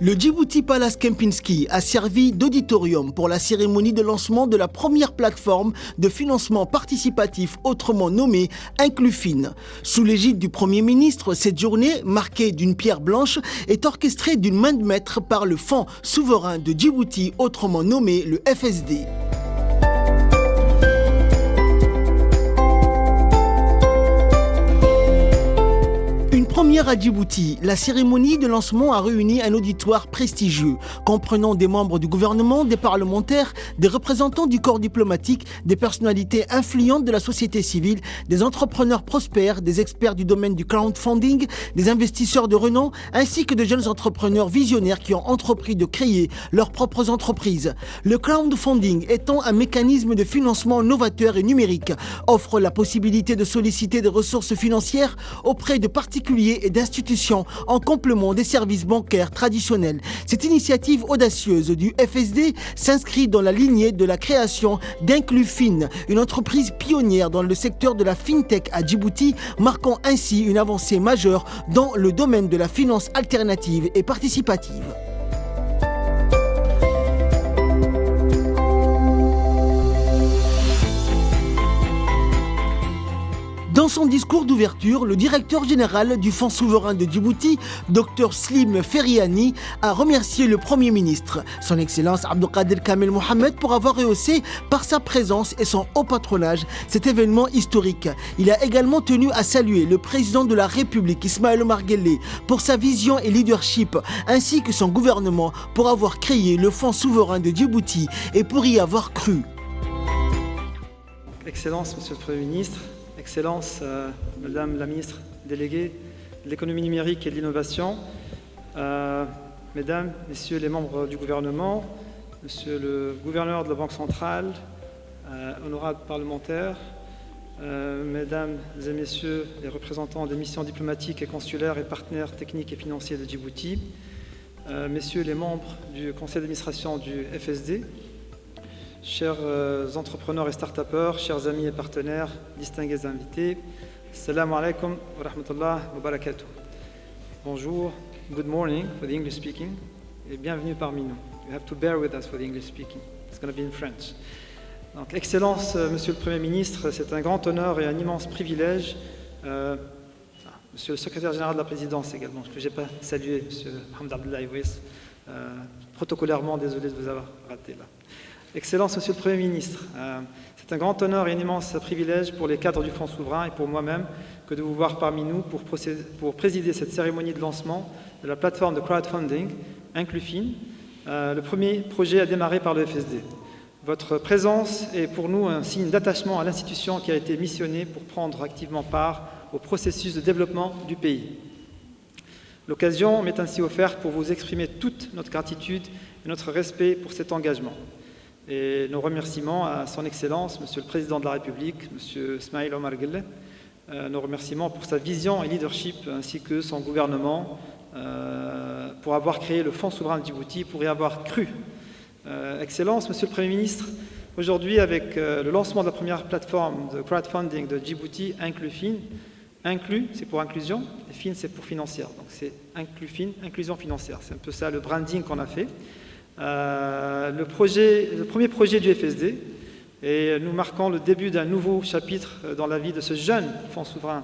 Le Djibouti Palace Kempinski a servi d'auditorium pour la cérémonie de lancement de la première plateforme de financement participatif, autrement nommée Inclufin. Sous l'égide du Premier ministre, cette journée, marquée d'une pierre blanche, est orchestrée d'une main de maître par le Fonds souverain de Djibouti, autrement nommé le FSD. Première à Djibouti, la cérémonie de lancement a réuni un auditoire prestigieux, comprenant des membres du gouvernement, des parlementaires, des représentants du corps diplomatique, des personnalités influentes de la société civile, des entrepreneurs prospères, des experts du domaine du crowdfunding, des investisseurs de renom, ainsi que de jeunes entrepreneurs visionnaires qui ont entrepris de créer leurs propres entreprises. Le crowdfunding étant un mécanisme de financement novateur et numérique, offre la possibilité de solliciter des ressources financières auprès de particuliers et d'institutions en complément des services bancaires traditionnels. Cette initiative audacieuse du FSD s'inscrit dans la lignée de la création d'Inclufin, une entreprise pionnière dans le secteur de la fintech à Djibouti, marquant ainsi une avancée majeure dans le domaine de la finance alternative et participative. Dans son discours d'ouverture, le directeur général du Fonds souverain de Djibouti, Dr Slim Ferriani, a remercié le Premier ministre, son Excellence Abdelkader Kamel Mohamed, pour avoir rehaussé par sa présence et son haut patronage cet événement historique. Il a également tenu à saluer le président de la République, Ismaël Omar Guelleh, pour sa vision et leadership, ainsi que son gouvernement pour avoir créé le Fonds souverain de Djibouti et pour y avoir cru. Excellence, Monsieur le Premier ministre, Excellence, Madame la ministre déléguée de l'économie numérique et de l'innovation, Mesdames, Messieurs les membres du gouvernement, Monsieur le gouverneur de la Banque centrale, honorables parlementaires, Mesdames et Messieurs les représentants des missions diplomatiques et consulaires et partenaires techniques et financiers de Djibouti, Messieurs les membres du conseil d'administration du FSD, chers entrepreneurs et start-upers, chers amis et partenaires, distingués invités, Assalamu alaikum wa rahmatullah wa barakatuh. Bonjour, good morning for the English speaking, et bienvenue parmi nous. You have to bear with us for the English speaking. It's going to be in French. Donc, Excellence, Monsieur le Premier ministre, c'est un grand honneur et un immense privilège. Monsieur le secrétaire général de la présidence également, que je n'ai pas salué, Monsieur Mohamed Abdullah Iwais, protocolairement désolé de vous avoir raté là. Excellence, Monsieur le Premier ministre, c'est un grand honneur et un immense privilège pour les cadres du Fonds souverain et pour moi-même que de vous voir parmi nous pour présider cette cérémonie de lancement de la plateforme de crowdfunding Inclufin, le premier projet à démarrer par le FSD. Votre présence est pour nous un signe d'attachement à l'institution qui a été missionnée pour prendre activement part au processus de développement du pays. L'occasion m'est ainsi offerte pour vous exprimer toute notre gratitude et notre respect pour cet engagement. Et nos remerciements à son Excellence, Monsieur le Président de la République, Monsieur Ismaël Omar Guelleh, nos remerciements pour sa vision et leadership, ainsi que son gouvernement, pour avoir créé le Fonds souverain de Djibouti, pour y avoir cru. Excellence, Monsieur le Premier ministre, aujourd'hui avec le lancement de la première plateforme de crowdfunding de Djibouti, Inclufin, Inclus, c'est pour inclusion, et Fin, c'est pour financière. Donc c'est Inclufin, inclusion financière. C'est un peu ça le branding qu'on a fait. Le premier projet du FSD, et nous marquons le début d'un nouveau chapitre dans la vie de ce jeune fonds souverain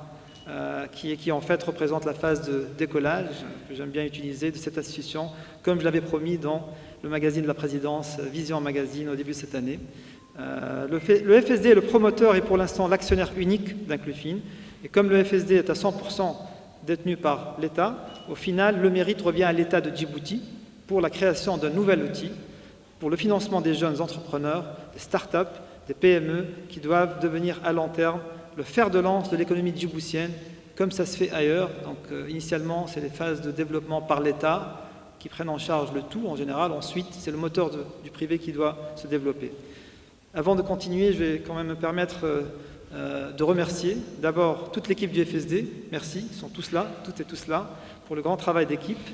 qui en fait représente la phase de décollage, que j'aime bien utiliser, de cette institution, comme je l'avais promis dans le magazine de la présidence, Vision Magazine, au début de cette année. Le FSD est le promoteur et pour l'instant l'actionnaire unique d'Inclufin, et comme le FSD est à 100% détenu par l'État, au final, le mérite revient à l'État de Djibouti, pour la création d'un nouvel outil pour le financement des jeunes entrepreneurs, des start-up, des PME qui doivent devenir à long terme le fer de lance de l'économie djiboutienne comme ça se fait ailleurs. Donc initialement, c'est les phases de développement par l'État qui prennent en charge le tout en général. Ensuite, c'est le moteur du privé qui doit se développer. Avant de continuer, je vais quand même me permettre de remercier d'abord toute l'équipe du FSD. Merci, ils sont tous là, toutes et tous là, pour le grand travail d'équipe.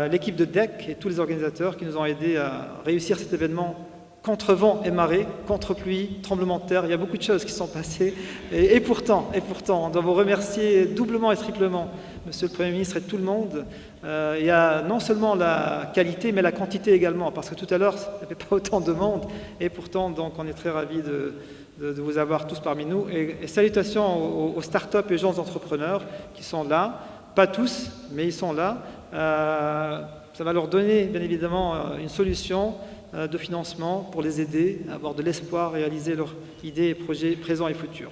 L'équipe de DEC et tous les organisateurs qui nous ont aidés à réussir cet événement contre vent et marée, contre pluie, tremblement de terre. Il y a beaucoup de choses qui sont passées et pourtant, on doit vous remercier doublement et triplement. Monsieur le Premier ministre et tout le monde, il y a non seulement la qualité, mais la quantité également, parce que tout à l'heure, il n'y avait pas autant de monde, et pourtant, donc, on est très ravis de vous avoir tous parmi nous. Et salutations aux startups et aux gens entrepreneurs qui sont là, pas tous, mais ils sont là. Ça va leur donner, bien évidemment, une solution de financement pour les aider à avoir de l'espoir, réaliser leurs idées et projets présents et futurs.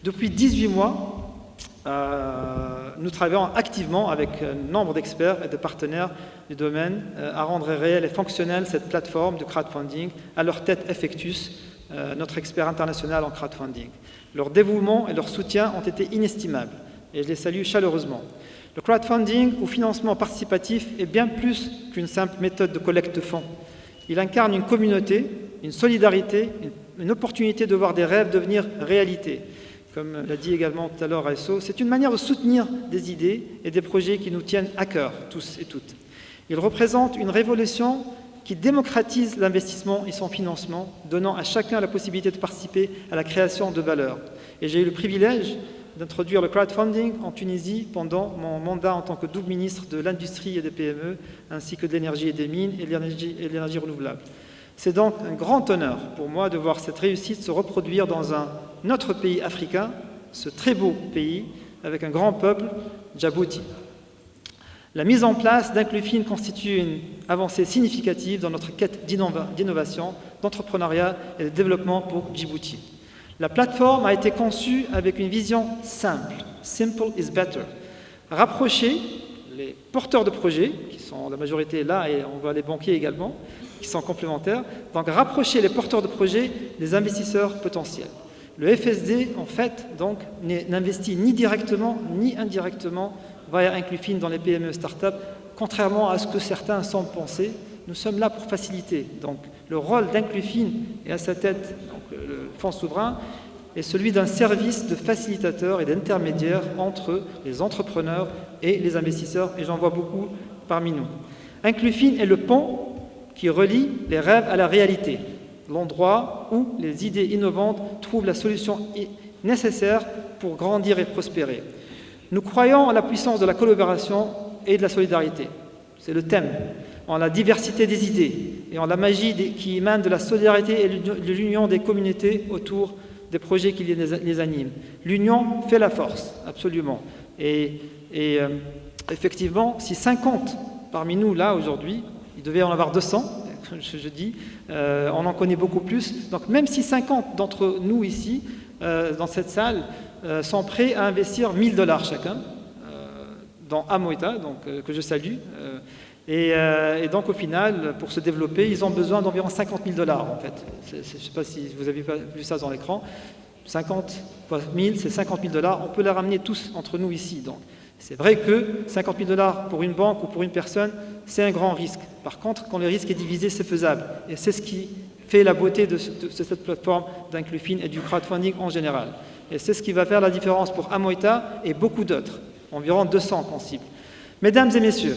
Depuis 18 mois, nous travaillons activement avec un nombre d'experts et de partenaires du domaine à rendre réelle et fonctionnelle cette plateforme de crowdfunding. À leur tête, Effectus, notre expert international en crowdfunding. Leur dévouement et leur soutien ont été inestimables et je les salue chaleureusement. Le crowdfunding ou financement participatif est bien plus qu'une simple méthode de collecte de fonds. Il incarne une communauté, une solidarité, une opportunité de voir des rêves devenir réalité. Comme l'a dit également tout à l'heure Raisso, c'est une manière de soutenir des idées et des projets qui nous tiennent à cœur, tous et toutes. Il représente une révolution qui démocratise l'investissement et son financement, donnant à chacun la possibilité de participer à la création de valeur. Et j'ai eu le privilège d'introduire le crowdfunding en Tunisie pendant mon mandat en tant que double ministre de l'Industrie et des PME, ainsi que de l'énergie et des mines et de l'énergie renouvelable. C'est donc un grand honneur pour moi de voir cette réussite se reproduire dans un autre pays africain, ce très beau pays, avec un grand peuple, Djibouti. La mise en place d'Inclufin constitue une avancée significative dans notre quête d'innovation, d'entrepreneuriat et de développement pour Djibouti. La plateforme a été conçue avec une vision simple. Simple is better. Rapprocher les porteurs de projets, qui sont la majorité là, et on voit les banquiers également, qui sont complémentaires, donc rapprocher les porteurs de projets des investisseurs potentiels. Le FSD, en fait, donc, n'investit ni directement ni indirectement via Inclufin dans les PME start-up, contrairement à ce que certains semblent penser. Nous sommes là pour faciliter. Donc, le rôle d'Inclufin et à sa tête, donc, le fonds souverain, est celui d'un service de facilitateur et d'intermédiaire entre les entrepreneurs et les investisseurs, et j'en vois beaucoup parmi nous. Inclufin est le pont qui relie les rêves à la réalité, l'endroit où les idées innovantes trouvent la solution nécessaire pour grandir et prospérer. Nous croyons en la puissance de la collaboration et de la solidarité. C'est le thème. En la diversité des idées et en la magie qui émane de la solidarité et de l'union des communautés autour des projets qui les animent. L'union fait la force, absolument. Et effectivement, si 50 parmi nous, là, aujourd'hui, il devait en avoir 200, je dis, on en connaît beaucoup plus. Donc même si 50 d'entre nous ici, dans cette salle, sont prêts à investir $1000 chacun dans Amoita, donc, que je salue, et donc au final, pour se développer, ils ont besoin d'environ $50 000 en fait. Je ne sais pas si vous avez vu ça dans l'écran. 50 fois 1000, c'est $50 000. On peut les ramener tous entre nous ici. Donc, c'est vrai que $50 000 pour une banque ou pour une personne, c'est un grand risque. Par contre, quand le risque est divisé, c'est faisable. Et c'est ce qui fait la beauté de cette plateforme d'Inclufin et du crowdfunding en général. Et c'est ce qui va faire la différence pour Amoita et beaucoup d'autres, environ 200 qu'on cible. Mesdames et messieurs,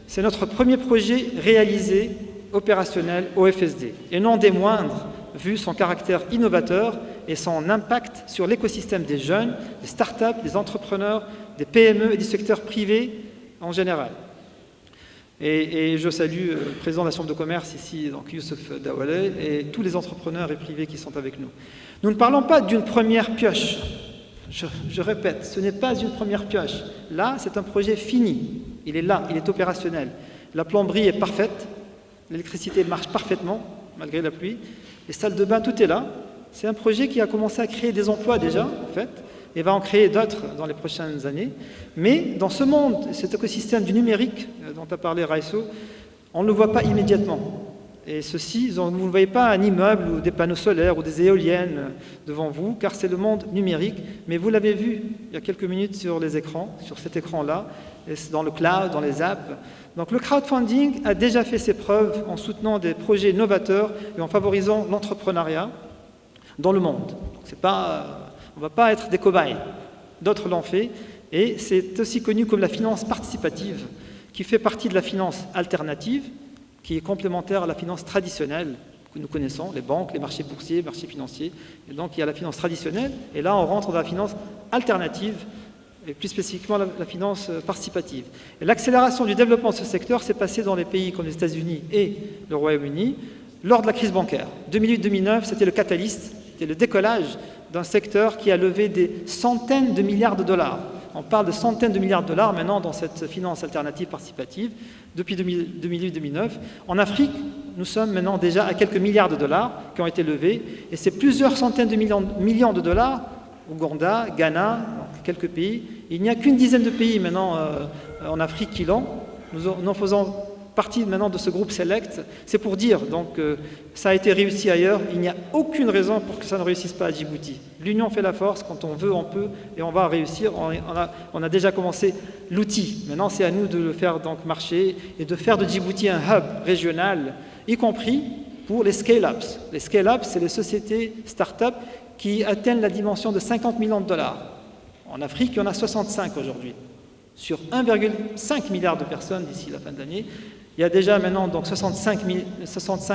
c'est notre premier projet réalisé, opérationnel au FSD, et non des moindres, vu son caractère innovateur et son impact sur l'écosystème des jeunes, des startups, des entrepreneurs, des PME et du secteur privé en général. Et je salue le président de la Chambre de commerce ici, donc Youssef Dawale, et tous les entrepreneurs et privés qui sont avec nous. Nous ne parlons pas d'une première pioche. Je répète, ce n'est pas une première pioche. Là, c'est un projet fini. Il est là, il est opérationnel. La plomberie est parfaite, l'électricité marche parfaitement, malgré la pluie. Les salles de bain, tout est là. C'est un projet qui a commencé à créer des emplois déjà, en fait, et va en créer d'autres dans les prochaines années. Mais dans ce monde, cet écosystème du numérique dont a parlé Raisso, on ne le voit pas immédiatement. Et ceci, vous ne voyez pas un immeuble ou des panneaux solaires ou des éoliennes devant vous, car c'est le monde numérique. Mais vous l'avez vu il y a quelques minutes sur les écrans, sur cet écran-là, dans le cloud, dans les apps. Donc le crowdfunding a déjà fait ses preuves en soutenant des projets novateurs et en favorisant l'entrepreneuriat dans le monde. Donc on ne va pas être des cobayes. D'autres l'ont fait. Et c'est aussi connu comme la finance participative, qui fait partie de la finance alternative, qui est complémentaire à la finance traditionnelle que nous connaissons, les banques, les marchés boursiers, les marchés financiers. Et donc il y a la finance traditionnelle, et là on rentre dans la finance alternative et plus spécifiquement la finance participative. Et l'accélération du développement de ce secteur s'est passée dans les pays comme les États-Unis et le Royaume-Uni lors de la crise bancaire. 2008-2009, c'était le catalyste, c'était le décollage d'un secteur qui a levé des centaines de milliards de dollars. On parle de centaines de milliards de dollars maintenant dans cette finance alternative participative depuis 2008-2009. En Afrique, nous sommes maintenant déjà à quelques milliards de dollars qui ont été levés, et c'est plusieurs centaines de millions de dollars, Ouganda, Ghana, quelques pays. Il n'y a qu'une dizaine de pays maintenant en Afrique qui l'ont. Nous en faisons partie maintenant de ce groupe Select. C'est pour dire, donc, ça a été réussi ailleurs. Il n'y a aucune raison pour que ça ne réussisse pas à Djibouti. L'union fait la force. Quand on veut, on peut, et on va réussir. On a déjà commencé l'outil. Maintenant, c'est à nous de le faire donc marcher et de faire de Djibouti un hub régional, y compris pour les scale-ups. Les scale-ups, c'est les sociétés start-up qui atteignent la dimension de 50 millions de dollars. En Afrique, il y en a 65 aujourd'hui. Sur 1,5 milliard de personnes d'ici la fin de l'année, il y a déjà maintenant donc 65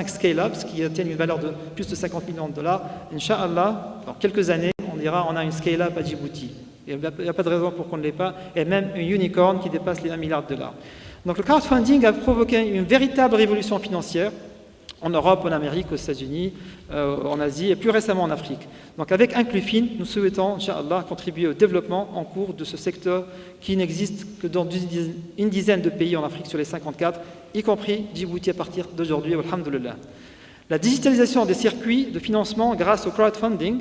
scale-ups qui atteignent une valeur de plus de 50 millions de dollars. Inch'Allah, dans quelques années, on dira on a une scale-up à Djibouti. Il n'y a pas de raison pour qu'on ne l'ait pas. Et même une unicorn qui dépasse les 1 milliard de dollars. Donc le crowdfunding a provoqué une véritable révolution financière en Europe, en Amérique, aux États-Unis, en Asie et plus récemment en Afrique. Donc avec Inclufin, nous souhaitons, Inch'Allah, contribuer au développement en cours de ce secteur qui n'existe que dans une dizaine de pays en Afrique sur les 54, y compris Djibouti à partir d'aujourd'hui, alhamdoulilah. La digitalisation des circuits de financement grâce au crowdfunding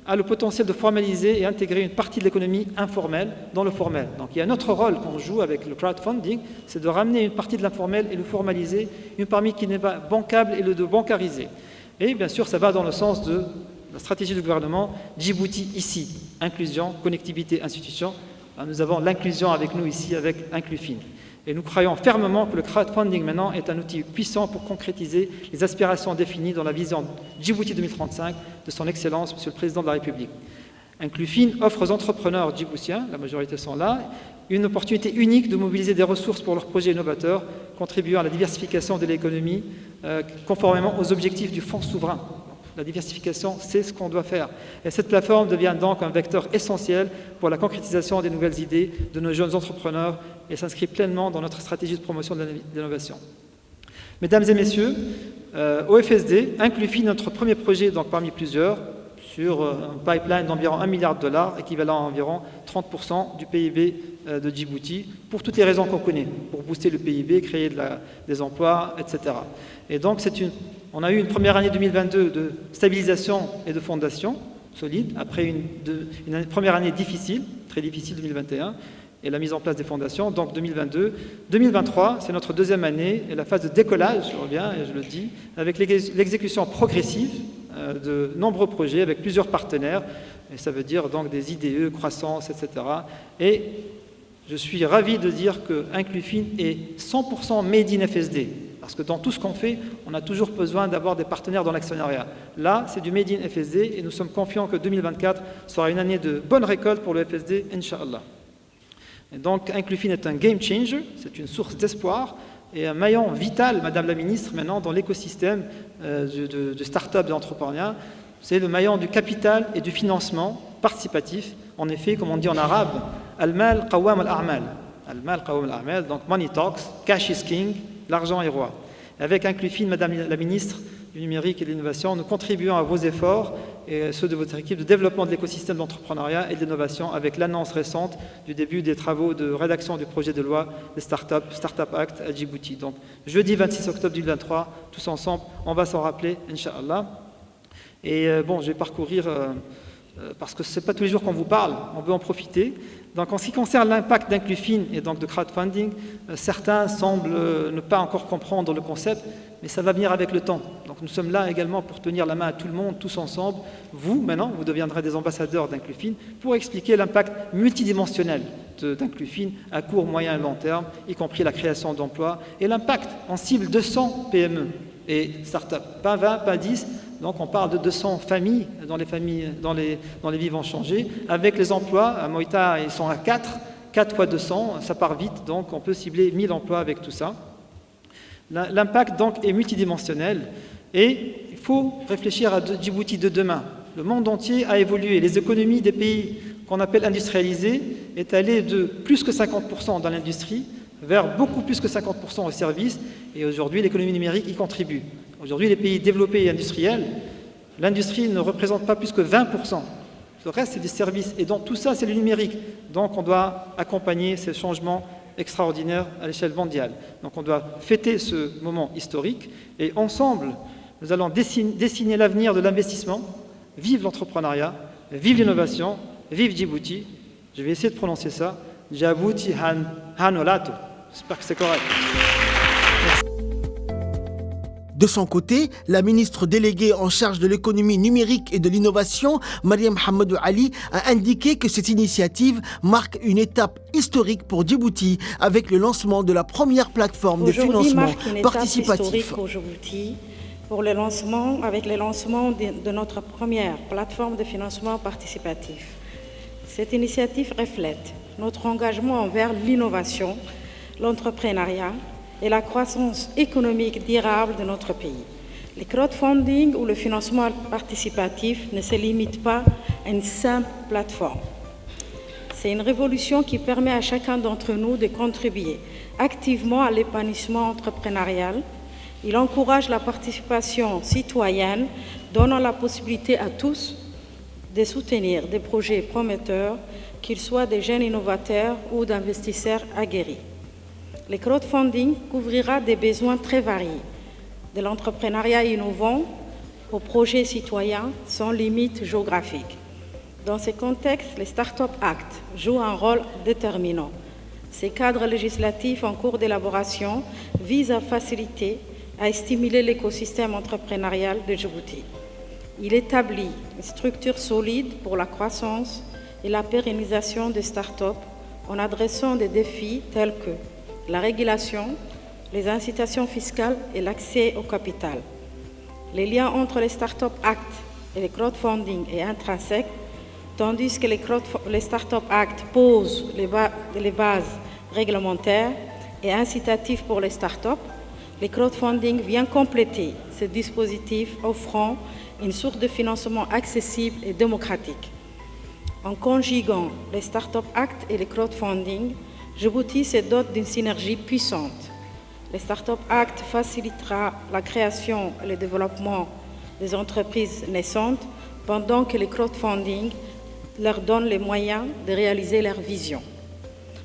a le potentiel de formaliser et intégrer une partie de l'économie informelle dans le formel. Donc il y a un autre rôle qu'on joue avec le crowdfunding, c'est de ramener une partie de l'informel et le formaliser, une partie qui n'est pas bancable et le de bancariser. Et bien sûr, ça va dans le sens de la stratégie du gouvernement, Djibouti ici, inclusion, connectivité, institution. Nous avons l'inclusion avec nous ici, avec Inclufin. Et nous croyons fermement que le crowdfunding maintenant est un outil puissant pour concrétiser les aspirations définies dans la vision Djibouti 2035 de son Excellence, Monsieur le Président de la République. Inclufin offre aux entrepreneurs djiboutiens, la majorité sont là, une opportunité unique de mobiliser des ressources pour leurs projets innovateurs, contribuant à la diversification de l'économie, conformément aux objectifs du Fonds souverain. La diversification, c'est ce qu'on doit faire. Et cette plateforme devient donc un vecteur essentiel pour la concrétisation des nouvelles idées de nos jeunes entrepreneurs et s'inscrit pleinement dans notre stratégie de promotion de l'innovation. Mesdames et messieurs, au FSD, Inclufin, notre premier projet donc parmi plusieurs, sur un pipeline d'environ 1 milliard de dollars, équivalent à environ 30% du PIB de Djibouti, pour toutes les raisons qu'on connaît, pour booster le PIB, créer des emplois, etc. Et donc, on a eu une première année 2022 de stabilisation et de fondation solide, après une première année difficile, très difficile 2021, et la mise en place des fondations, donc 2022. 2023, c'est notre deuxième année, et la phase de décollage, je reviens et je le dis, avec l'exécution progressive de nombreux projets avec plusieurs partenaires, et ça veut dire donc des IDE, croissance, etc. Et je suis ravi de dire que Inclufin est 100% made in FSD, parce que dans tout ce qu'on fait, on a toujours besoin d'avoir des partenaires dans l'actionnariat. Là, c'est du made in FSD, et nous sommes confiants que 2024 sera une année de bonne récolte pour le FSD, Inch'Allah. Et donc, Inclufin est un game changer, c'est une source d'espoir, et un maillon vital, Madame la Ministre, maintenant dans l'écosystème de start-up et d'entrepreneuriat. C'est le maillon du capital et du financement participatif. En effet, comme on dit en arabe, Al-mal qawwam al-a'mal. Al-mal qawwam al-a'mal, donc money talks, cash is king, l'argent est roi. Avec Inclufin, Madame la Ministre du numérique et de l'innovation, nous contribuons à vos efforts et ceux de votre équipe de développement de l'écosystème d'entrepreneuriat et d'innovation avec l'annonce récente du début des travaux de rédaction du projet de loi des Startup Act à Djibouti. Donc, jeudi 26 octobre 2023, tous ensemble, on va s'en rappeler, Inch'Allah. Et bon, je vais parcourir, parce que ce n'est pas tous les jours qu'on vous parle, on veut en profiter. Donc, en ce qui concerne l'impact d'Inclufin et donc de crowdfunding, certains semblent ne pas encore comprendre le concept, mais ça va venir avec le temps. Donc, nous sommes là également pour tenir la main à tout le monde, tous ensemble. Vous, maintenant, vous deviendrez des ambassadeurs d'Inclufin pour expliquer l'impact multidimensionnel d'Inclufin à court, moyen et long terme, y compris la création d'emplois et l'impact en cible 200 PME et start-up. Pas 20, pas 10. Donc on parle de 200 familles dans les vivants changés. Avec les emplois, à Moïta, ils sont à 4 fois 200, ça part vite, donc on peut cibler 1000 emplois avec tout ça. L'impact donc est multidimensionnel et il faut réfléchir à Djibouti de demain. Le monde entier a évolué, les économies des pays qu'on appelle industrialisée est allée de plus que 50% dans l'industrie vers beaucoup plus que 50% au service, et aujourd'hui l'économie numérique y contribue. Aujourd'hui les pays développés et industriels, l'industrie ne représente pas plus que 20%. Le reste c'est des services, et donc tout ça c'est le numérique. Donc on doit accompagner ces changements extraordinaires à l'échelle mondiale. Donc on doit fêter ce moment historique, et ensemble nous allons dessiner l'avenir de l'investissement. Vive l'entrepreneuriat, vive l'innovation, vive Djibouti. Je vais essayer de prononcer ça. Djibouti Hanolato. J'espère que c'est correct. De son côté, la ministre déléguée en charge de l'économie numérique et de l'innovation, Mariam Hamadou Ali, a indiqué que cette initiative marque une étape historique pour Djibouti avec le lancement de la première plateforme de financement participatif. Pour le lancement, avec le lancement de notre première plateforme de financement participatif. Cette initiative reflète notre engagement envers l'innovation, l'entrepreneuriat et la croissance économique durable de notre pays. Le crowdfunding ou le financement participatif ne se limite pas à une simple plateforme. C'est une révolution qui permet à chacun d'entre nous de contribuer activement à l'épanouissement entrepreneurial. Il encourage la participation citoyenne, donnant la possibilité à tous de soutenir des projets prometteurs, qu'ils soient des jeunes innovateurs ou d'investisseurs aguerris. Le crowdfunding couvrira des besoins très variés, de l'entrepreneuriat innovant aux projets citoyens sans limite géographique. Dans ce contexte, le Startup Act joue un rôle déterminant. Ces cadres législatifs en cours d'élaboration visent à faciliter à stimuler l'écosystème entrepreneurial de Djibouti. Il établit une structure solide pour la croissance et la pérennisation des startups en adressant des défis tels que la régulation, les incitations fiscales et l'accès au capital. Les liens entre les Startup Act et le crowdfunding est intrinsèque, tandis que les Startup Act posent les bases réglementaires et incitatives pour les startups. Le crowdfunding vient compléter ce dispositif offrant une source de financement accessible et démocratique. En conjuguant les Startup Act et le crowdfunding, Djibouti se dote d'une synergie puissante. Le Startup Act facilitera la création et le développement des entreprises naissantes, pendant que le crowdfunding leur donne les moyens de réaliser leur vision.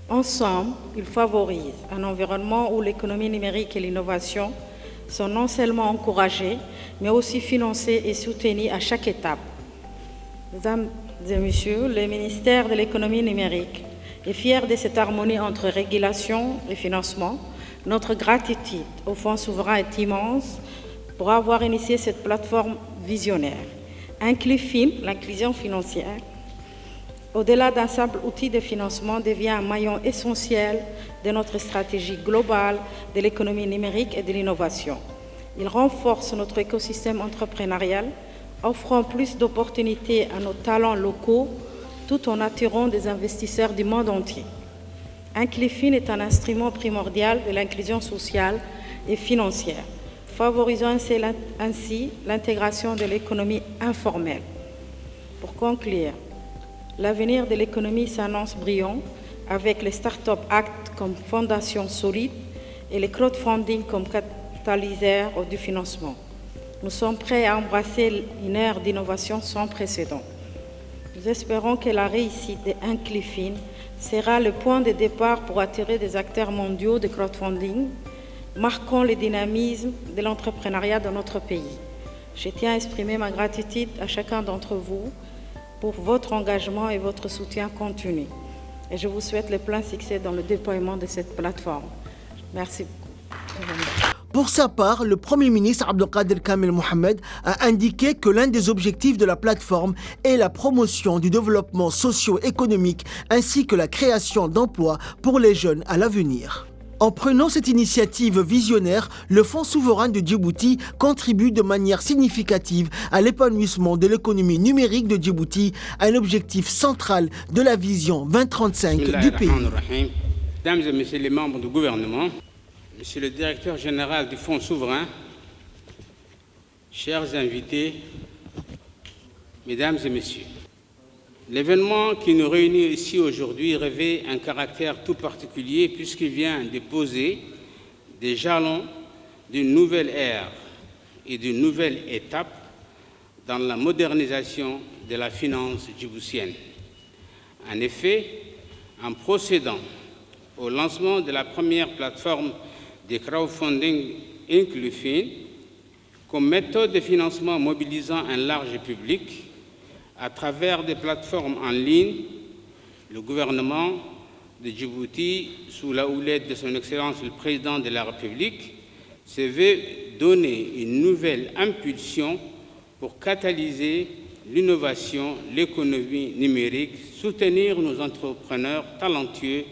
Ensemble, ils favorisent un environnement où l'économie numérique et l'innovation sont non seulement encouragées, mais aussi financées et soutenues à chaque étape. Mesdames et messieurs, le ministère de l'économie numérique est fier de cette harmonie entre régulation et financement. Notre gratitude au Fonds souverain est immense pour avoir initié cette plateforme visionnaire. Inclufin, l'inclusion financière, au-delà d'un simple outil de financement, devient un maillon essentiel de notre stratégie globale de l'économie numérique et de l'innovation. Il renforce notre écosystème entrepreneurial, offrant plus d'opportunités à nos talents locaux, tout en attirant des investisseurs du monde entier. Inclufin est un instrument primordial de l'inclusion sociale et financière, favorisant ainsi l'intégration de l'économie informelle. Pour conclure, l'avenir de l'économie s'annonce brillant avec les Startup Act comme fondation solide et le crowdfunding comme catalyseur du financement. Nous sommes prêts à embrasser une ère d'innovation sans précédent. Nous espérons que la réussite d'Inclufin sera le point de départ pour attirer des acteurs mondiaux de crowdfunding, marquant le dynamisme de l'entrepreneuriat dans notre pays. Je tiens à exprimer ma gratitude à chacun d'entre vous pour votre engagement et votre soutien continu. Et je vous souhaite le plein succès dans le déploiement de cette plateforme. Merci beaucoup. Pour sa part, le Premier ministre Abdelkader Kamel Mohamed a indiqué que l'un des objectifs de la plateforme est la promotion du développement socio-économique ainsi que la création d'emplois pour les jeunes à l'avenir. En prenant cette initiative visionnaire, le Fonds souverain de Djibouti contribue de manière significative à l'épanouissement de l'économie numérique de Djibouti, un objectif central de la vision 2035 du pays. Mesdames et messieurs les membres du gouvernement, Monsieur le directeur général du Fonds souverain, chers invités, mesdames et messieurs, L'événement qui nous réunit ici aujourd'hui revêt un caractère tout particulier puisqu'il vient de poser des jalons d'une nouvelle ère et d'une nouvelle étape dans la modernisation de la finance djiboutienne. En effet, en procédant au lancement de la première plateforme de crowdfunding Inclufin, comme méthode de financement mobilisant un large public, à travers des plateformes en ligne, le gouvernement de Djibouti, sous la houlette de son Excellence le Président de la République, se veut donner une nouvelle impulsion pour catalyser l'innovation, l'économie numérique, soutenir nos entrepreneurs talentueux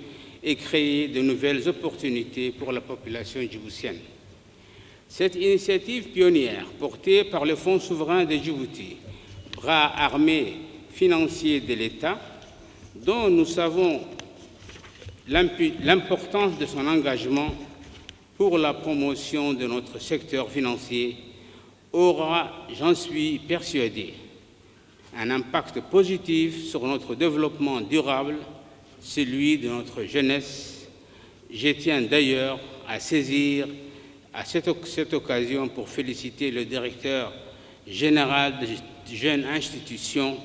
et créer de nouvelles opportunités pour la population djiboutienne. Cette initiative pionnière, portée par le Fonds souverain de Djibouti, bras armé financier de l'État, dont nous savons l'importance de son engagement pour la promotion de notre secteur financier, aura, j'en suis persuadé, un impact positif sur notre développement durable, celui de notre jeunesse. Je tiens d'ailleurs à saisir cette occasion pour féliciter le directeur général de jeune institution,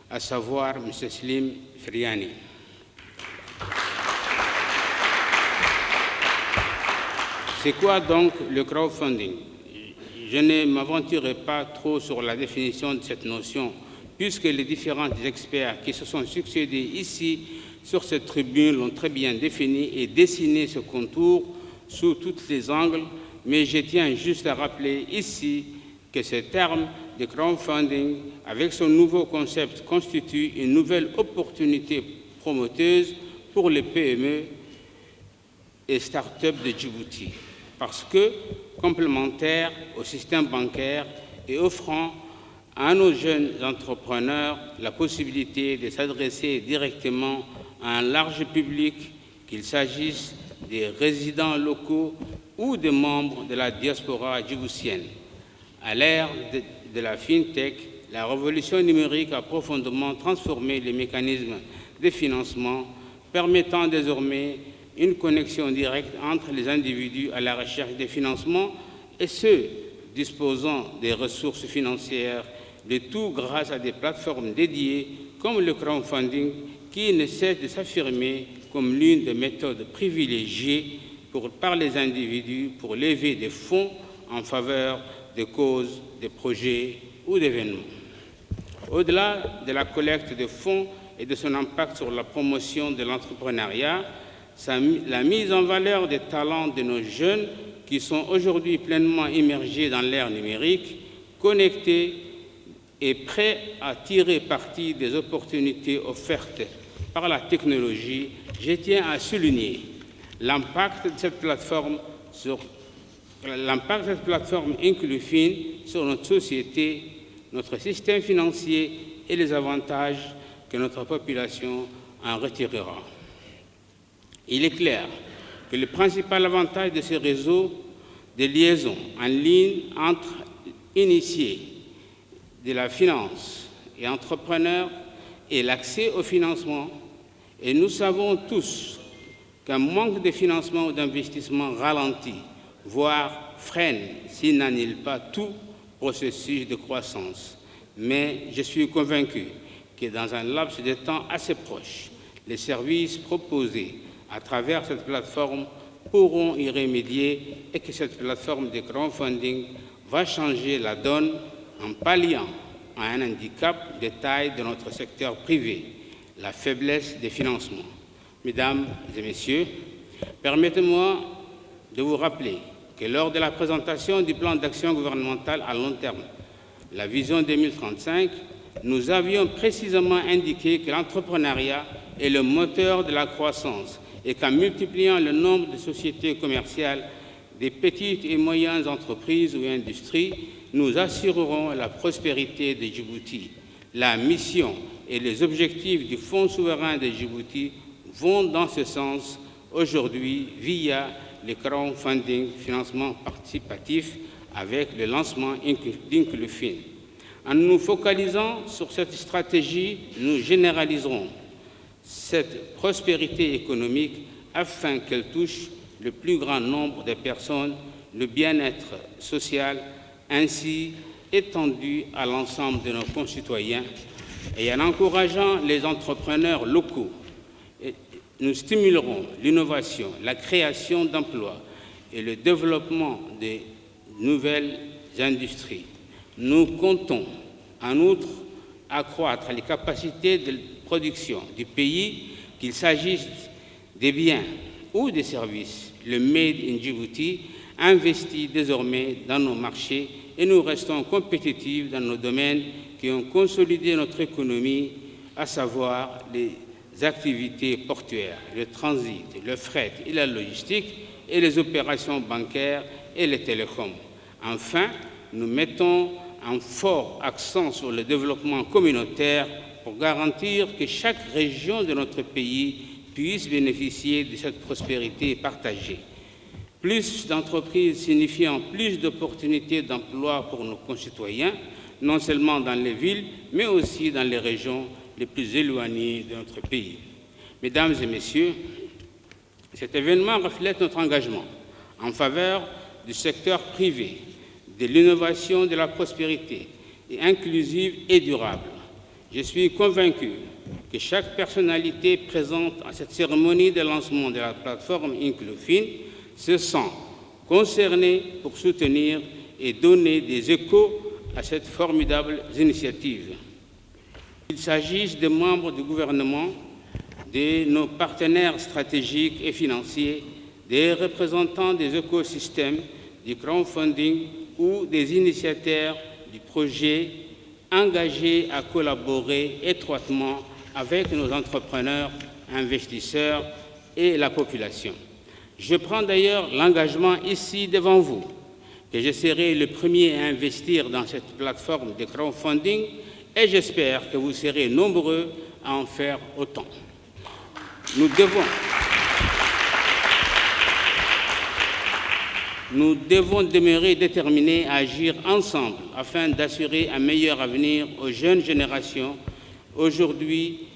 à savoir M. Slim Friani. C'est quoi donc le crowdfunding? Je ne m'aventurerai pas trop sur la définition de cette notion, puisque les différents experts qui se sont succédés ici sur cette tribune l'ont très bien défini et dessiné ce contour sous tous les angles, mais je tiens juste à rappeler ici que ce terme de crowdfunding, avec son nouveau concept, constitue une nouvelle opportunité promoteuse pour les PME et start-up de Djibouti, parce que complémentaire au système bancaire et offrant à nos jeunes entrepreneurs la possibilité de s'adresser directement à un large public, qu'il s'agisse des résidents locaux ou des membres de la diaspora djiboutienne. À l'ère de la FinTech, la révolution numérique a profondément transformé les mécanismes de financement, permettant désormais une connexion directe entre les individus à la recherche de financement et ceux disposant des ressources financières, le tout grâce à des plateformes dédiées comme le crowdfunding qui ne cesse de s'affirmer comme l'une des méthodes privilégiées par les individus pour lever des fonds en faveur de causes, de projets ou d'événements. Au-delà de la collecte de fonds et de son impact sur la promotion de l'entrepreneuriat, la mise en valeur des talents de nos jeunes qui sont aujourd'hui pleinement immergés dans l'ère numérique, connectés et prêts à tirer parti des opportunités offertes par la technologie, je tiens à souligner l'impact de cette plateforme Inclufin sur notre société, notre système financier et les avantages que notre population en retirera. Il est clair que le principal avantage de ces réseaux de liaison en ligne entre initiés de la finance et entrepreneurs est l'accès au financement, et nous savons tous qu'un manque de financement ou d'investissement ralentit, voire freine, s'il n'annule pas tout processus de croissance. Mais je suis convaincu que dans un laps de temps assez proche, les services proposés à travers cette plateforme pourront y remédier et que cette plateforme de crowdfunding va changer la donne en palliant à un handicap de taille de notre secteur privé, la faiblesse des financements. Mesdames et messieurs, permettez-moi de vous rappeler que lors de la présentation du plan d'action gouvernemental à long terme, la vision 2035, nous avions précisément indiqué que l'entrepreneuriat est le moteur de la croissance et qu'en multipliant le nombre de sociétés commerciales, des petites et moyennes entreprises ou industries, nous assurerons la prospérité de Djibouti. La mission et les objectifs du Fonds souverain de Djibouti vont dans ce sens aujourd'hui via le crowdfunding, financement participatif, avec le lancement d'Inclufin. En nous focalisant sur cette stratégie, nous généraliserons cette prospérité économique afin qu'elle touche le plus grand nombre de personnes, le bien-être social ainsi étendu à l'ensemble de nos concitoyens, et en encourageant les entrepreneurs locaux. Nous stimulerons l'innovation, la création d'emplois et le développement des nouvelles industries. Nous comptons en outre accroître les capacités de production du pays, qu'il s'agisse des biens ou des services. Le Made in Djibouti investit désormais dans nos marchés et nous restons compétitifs dans nos domaines qui ont consolidé notre économie, à savoir les activités portuaires, le transit, le fret et la logistique, et les opérations bancaires et les télécoms. Enfin, nous mettons un fort accent sur le développement communautaire pour garantir que chaque région de notre pays puisse bénéficier de cette prospérité partagée. Plus d'entreprises signifiant plus d'opportunités d'emploi pour nos concitoyens, non seulement dans les villes, mais aussi dans les régions les plus éloignées de notre pays. Mesdames et Messieurs, cet événement reflète notre engagement en faveur du secteur privé, de l'innovation, de la prospérité inclusive et durable. Je suis convaincu que chaque personnalité présente à cette cérémonie de lancement de la plateforme Inclufin se sent concernée pour soutenir et donner des échos à cette formidable initiative. Qu'il s'agisse des membres du gouvernement, de nos partenaires stratégiques et financiers, des représentants des écosystèmes, du crowdfunding ou des initiateurs du projet engagés à collaborer étroitement avec nos entrepreneurs, investisseurs et la population. Je prends d'ailleurs l'engagement ici devant vous que je serai le premier à investir dans cette plateforme de crowdfunding et j'espère que vous serez nombreux à en faire autant. Nous devons demeurer déterminés à agir ensemble afin d'assurer un meilleur avenir aux jeunes générations. Aujourd'hui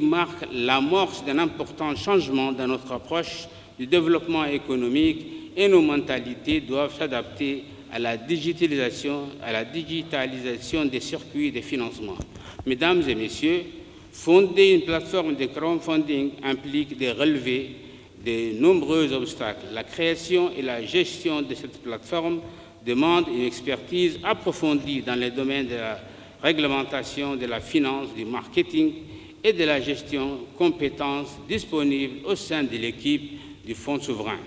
marque l'amorce d'un important changement dans notre approche du développement économique et nos mentalités doivent s'adapter à la digitalisation des circuits de financement. Mesdames et Messieurs, fonder une plateforme de crowdfunding implique de relever de nombreux obstacles. La création et la gestion de cette plateforme demandent une expertise approfondie dans les domaines de la réglementation, de la finance, du marketing et de la gestion, compétences disponibles au sein de l'équipe du Fonds souverain.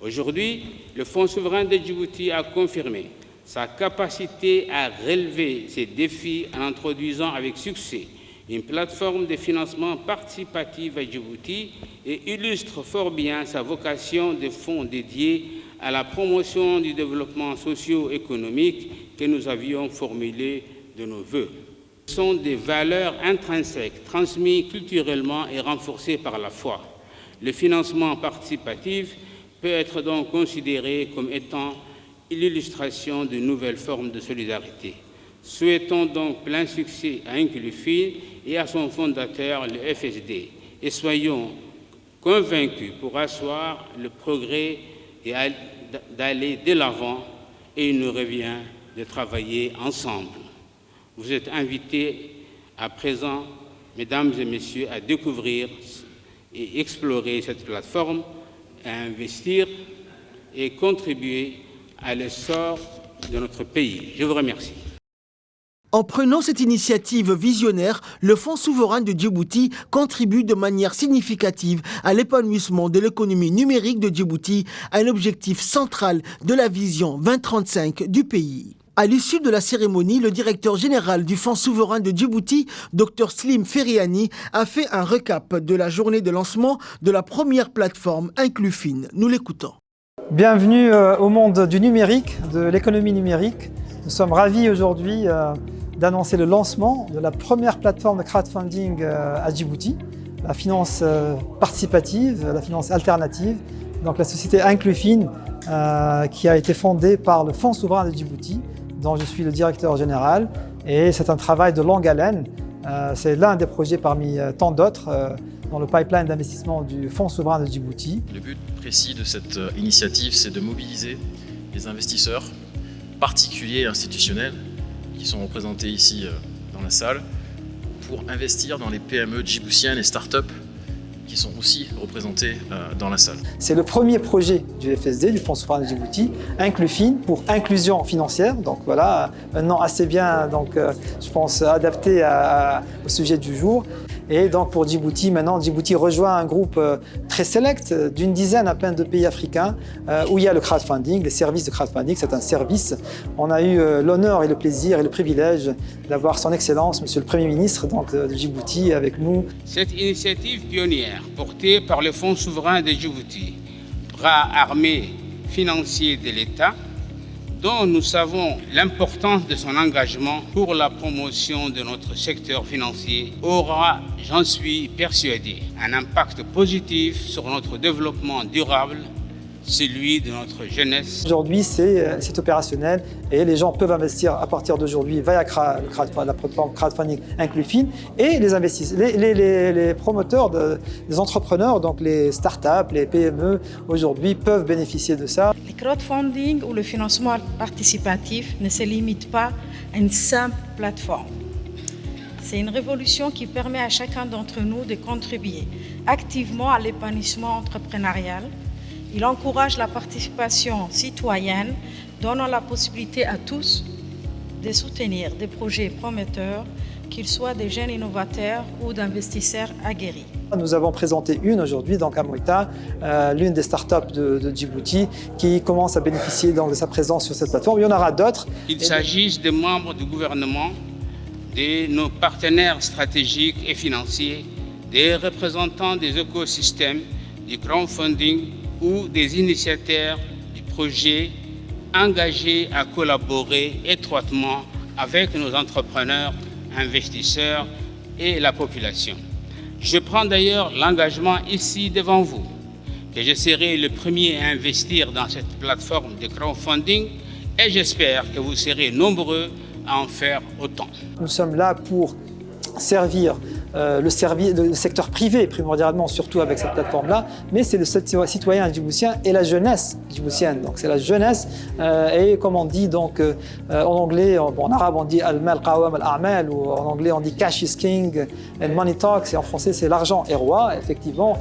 Aujourd'hui, le Fonds souverain de Djibouti a confirmé sa capacité à relever ces défis en introduisant avec succès une plateforme de financement participatif à Djibouti et illustre fort bien sa vocation de fonds dédié à la promotion du développement socio-économique que nous avions formulé de nos vœux. Ce sont des valeurs intrinsèques transmises culturellement et renforcées par la foi. Le financement participatif peut être donc considéré comme étant l'illustration de nouvelles formes de solidarité. Souhaitons donc plein succès à Inclufin et à son fondateur, le FSD, et soyons convaincus pour asseoir le progrès et d'aller de l'avant, et il nous revient de travailler ensemble. Vous êtes invités à présent, mesdames et messieurs, à découvrir et explorer cette plateforme, à investir et contribuer à l'essor de notre pays. Je vous remercie. En prenant cette initiative visionnaire, le Fonds souverain de Djibouti contribue de manière significative à l'épanouissement de l'économie numérique de Djibouti, un objectif central de la vision 2035 du pays. À l'issue de la cérémonie, le directeur général du Fonds souverain de Djibouti, Dr Slim Ferriani, a fait un récap de la journée de lancement de la première plateforme Inclufin. Nous l'écoutons. Bienvenue au monde du numérique, de l'économie numérique. Nous sommes ravis aujourd'hui d'annoncer le lancement de la première plateforme de crowdfunding à Djibouti, la finance participative, la finance alternative, donc la société Inclufin qui a été fondée par le Fonds souverain de Djibouti dont je suis le directeur général. Et c'est un travail de longue haleine. C'est l'un des projets parmi tant d'autres dans le pipeline d'investissement du Fonds souverain de Djibouti. Le but précis de cette initiative, c'est de mobiliser les investisseurs, particuliers et institutionnels, qui sont représentés ici dans la salle, pour investir dans les PME djiboutiennes et start-up qui sont aussi représentés dans la salle. C'est le premier projet du FSD, du Fonds souverain de Djibouti, Inclufin, pour inclusion financière. Donc voilà, un nom assez bien, donc, je pense, adapté au sujet du jour. Et donc pour Djibouti, maintenant, Djibouti rejoint un groupe très select d'une dizaine à peine de pays africains où il y a le crowdfunding, les services de crowdfunding. C'est un service. On a eu l'honneur et le plaisir et le privilège d'avoir son Excellence, Monsieur le Premier ministre donc, de Djibouti avec nous. Cette initiative pionnière portée par le Fonds souverain de Djibouti, bras armé financier de l'État, dont nous savons l'importance de son engagement pour la promotion de notre secteur financier, aura, j'en suis persuadé, un impact positif sur notre développement durable, celui de notre jeunesse. Aujourd'hui, c'est opérationnel et les gens peuvent investir à partir d'aujourd'hui via la plateforme crowdfunding Inclufin et les investisseurs, les promoteurs, les entrepreneurs, donc les startups, les PME, aujourd'hui peuvent bénéficier de ça. Le crowdfunding ou le financement participatif ne se limite pas à une simple plateforme. C'est une révolution qui permet à chacun d'entre nous de contribuer activement à l'épanouissement entrepreneurial. Il encourage la participation citoyenne, donnant la possibilité à tous de soutenir des projets prometteurs, qu'ils soient des jeunes innovateurs ou d'investisseurs aguerris. Nous avons présenté une aujourd'hui, donc à Moïta, l'une des startups de Djibouti, qui commence à bénéficier donc, de sa présence sur cette plateforme. Il y en aura d'autres. Qu'il s'agisse des membres du gouvernement, de nos partenaires stratégiques et financiers, des représentants des écosystèmes, du crowdfunding, ou des initiateurs du projet engagés à collaborer étroitement avec nos entrepreneurs, investisseurs et la population. Je prends d'ailleurs l'engagement ici devant vous que je serai le premier à investir dans cette plateforme de crowdfunding et j'espère que vous serez nombreux à en faire autant. Nous sommes là pour servir le secteur privé primordialement, surtout avec cette plateforme-là, mais c'est le citoyen djiboutien et la jeunesse djiboutienne. Donc c'est la jeunesse et comme on dit donc en anglais, en arabe on dit al-mal qawam al-a'mal ou en anglais on dit cash is king and money talks et en français c'est l'argent est roi effectivement.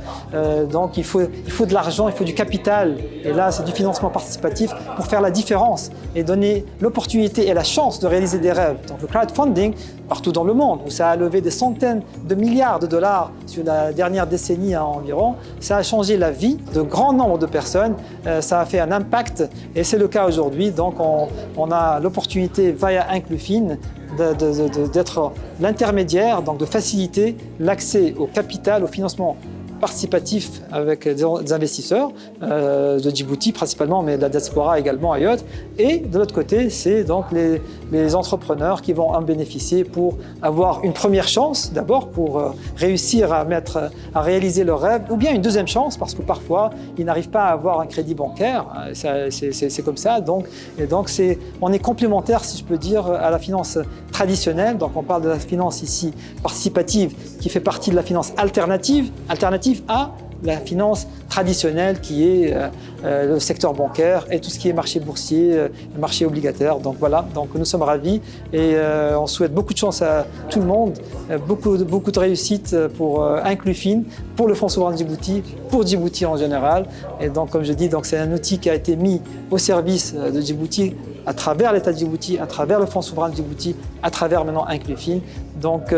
Donc il faut de l'argent, il faut du capital et là c'est du financement participatif pour faire la différence et donner l'opportunité et la chance de réaliser des rêves. Donc le crowdfunding partout dans le monde où ça a levé des centaines de milliards de dollars sur la dernière décennie environ. Ça a changé la vie de grand nombre de personnes, ça a fait un impact et c'est le cas aujourd'hui. Donc on a l'opportunité via Inclufin d'être l'intermédiaire, donc de faciliter l'accès au capital, au financement participatif avec des investisseurs de Djibouti principalement, mais de la diaspora également ailleurs. Et de l'autre côté, c'est donc les entrepreneurs qui vont en bénéficier pour avoir une première chance, d'abord pour réussir à réaliser leur rêve, ou bien une deuxième chance, parce que parfois, ils n'arrivent pas à avoir un crédit bancaire. C'est comme ça. Donc on est complémentaire, si je peux dire, à la finance traditionnelle. Donc on parle de la finance ici participative, qui fait partie de la finance alternative à la finance traditionnelle qui est le secteur bancaire et tout ce qui est marché boursier, marché obligataire. Donc voilà, donc nous sommes ravis et on souhaite beaucoup de chance à tout le monde, beaucoup de réussite pour Inclufin, pour le Fonds souverain de Djibouti, pour Djibouti en général. Et donc comme je dis, c'est un outil qui a été mis au service de Djibouti à travers l'État de Djibouti, à travers le Fonds souverain de Djibouti, à travers maintenant Inclufin. Donc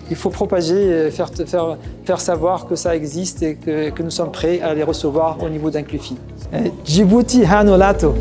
il faut propager, faire savoir que ça existe et que nous sommes prêts à les recevoir au niveau d'Inclufin. Djibouti Hanolato.